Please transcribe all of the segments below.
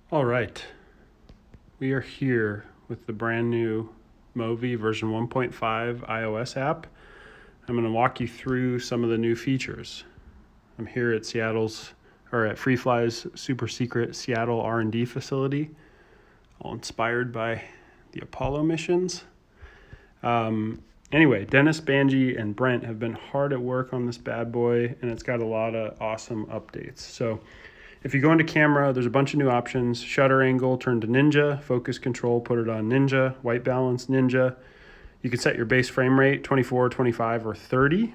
All right, we are here with the brand new Movi version 1.5 iOS app. I'm going to walk you through some of the new features. I'm here at FreeFly's super secret Seattle R&D facility, all inspired by the Apollo missions. Anyway, Deniz, Banji, and Brent have been hard at work on this bad boy, and it's got a lot of awesome updates. So if you go into camera, there's a bunch of new options. Shutter angle, turn to Ninja. Focus control, put it on Ninja. White balance, Ninja. You can set your base frame rate, 24, 25, or 30.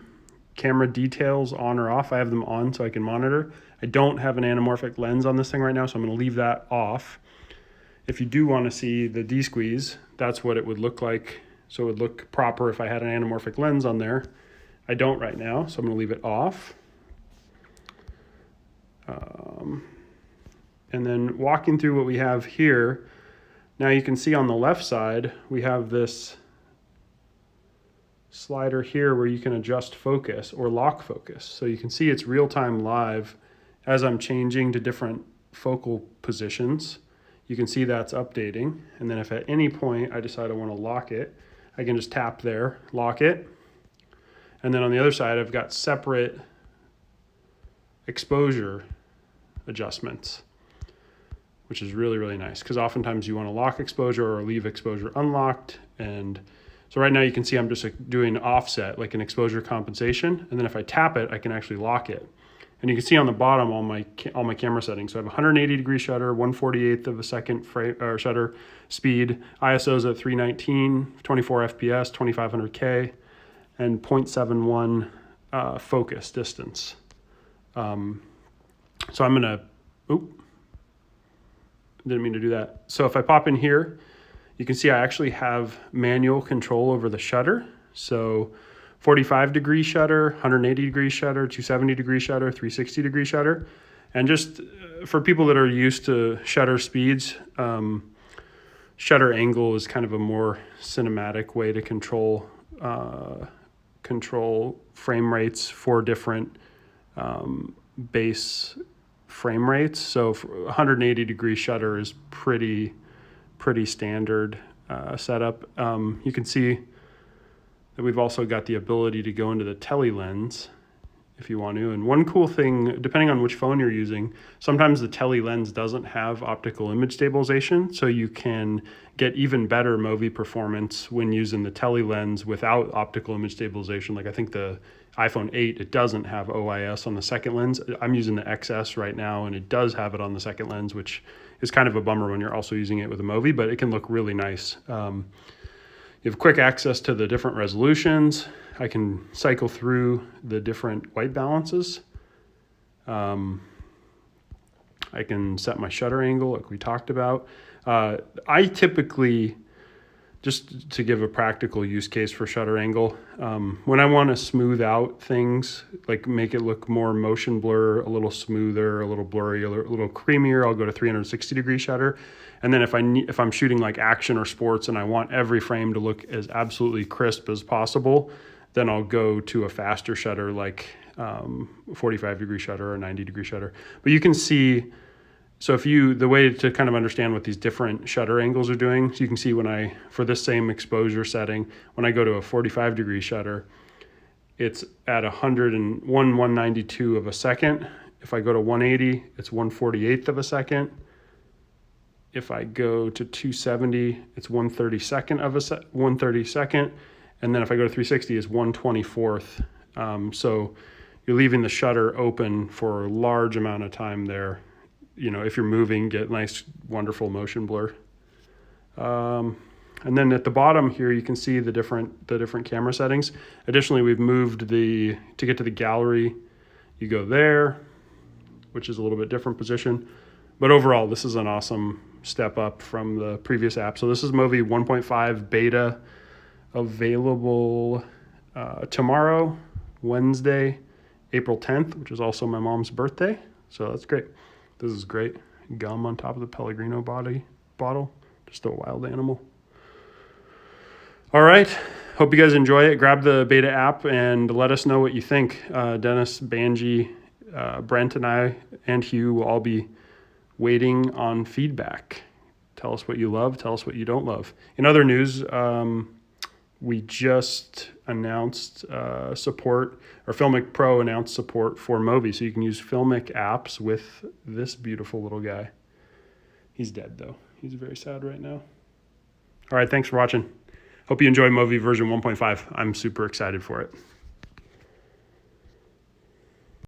Camera details, on or off. I have them on so I can monitor. I don't have an anamorphic lens on this thing right now, so I'm going to leave that off. If you do want to see the D-squeeze, that's what it would look like. So it would look proper if I had an anamorphic lens on there. I don't right now, so I'm going to leave it off. And then walking through what we have here, now you can see on the left side, we have this slider here where you can adjust focus or lock focus. So you can see it's real-time live as I'm changing to different focal positions. You can see that's updating. And then if at any point I decide I want to lock it, I can just tap there, lock it. And then on the other side, I've got separate exposure adjustments, which is really, really nice because oftentimes you want to lock exposure or leave exposure unlocked. And so right now you can see I'm just doing offset, like an exposure compensation. And then if I tap it, I can actually lock it. And you can see on the bottom all my camera settings. So I have 180-degree shutter, 1/48th of a second shutter speed, ISOs at 319, 24 FPS, 2500K, and 0.71 focus distance. So I'm gonna, didn't mean to do that. So if I pop in here, you can see I actually have manual control over the shutter. So 45-degree shutter, 180-degree shutter, 270-degree shutter, 360-degree shutter. And just for people that are used to shutter speeds, shutter angle is kind of a more cinematic way to control frame rates for different base frame rates. So 180-degree shutter is pretty standard setup. You can see that we've also got the ability to go into the Tele lens if you want to. And one cool thing, depending on which phone you're using, sometimes the Tele lens doesn't have optical image stabilization, so you can get even better Movi performance when using the Tele lens without optical image stabilization. Like I think the iPhone 8, it doesn't have OIS on the second lens. I'm using the XS right now, and it does have it on the second lens, which is kind of a bummer when you're also using it with a Movi, but it can look really nice. You have quick access to the different resolutions. I can cycle through the different white balances. I can set my shutter angle like we talked about. I typically, just to give a practical use case for shutter angle, when I want to smooth out things, like make it look more motion blur, a little smoother, a little blurry, a little creamier, I'll go to 360-degree shutter. And then if I'm shooting like action or sports and I want every frame to look as absolutely crisp as possible, then I'll go to a faster shutter like 45-degree shutter or 90-degree shutter. But you can see, so the way to kind of understand what these different shutter angles are doing, so you can see for this same exposure setting, when I go to a 45-degree shutter, it's at 192 of a second. If I go to 180, it's 1/48th of a second. If I go to 270, it's 1/32nd. And then if I go to 360, it's 1/24th. So you're leaving the shutter open for a large amount of time there. You know, if you're moving, get nice, wonderful motion blur. And then at the bottom here, you can see the different camera settings. Additionally, we've moved to get to the gallery, you go there, which is a little bit different position. But overall, this is an awesome step up from the previous app. So this is Movi 1.5 Beta, available tomorrow, Wednesday, April 10th, which is also my mom's birthday. So that's great. This is great. Gum on top of the Pellegrino bottle. Just a wild animal. All right. Hope you guys enjoy it. Grab the beta app and let us know what you think. Deniz, Banji, Brent, and I, and Hugh will all be waiting on feedback. Tell us what you love. Tell us what you don't love. In other news, we just announced support, or Filmic Pro announced support for Movi. So you can use Filmic apps with this beautiful little guy. He's dead, though. He's very sad right now. All right, thanks for watching. Hope you enjoy Movi version 1.5. I'm super excited for it.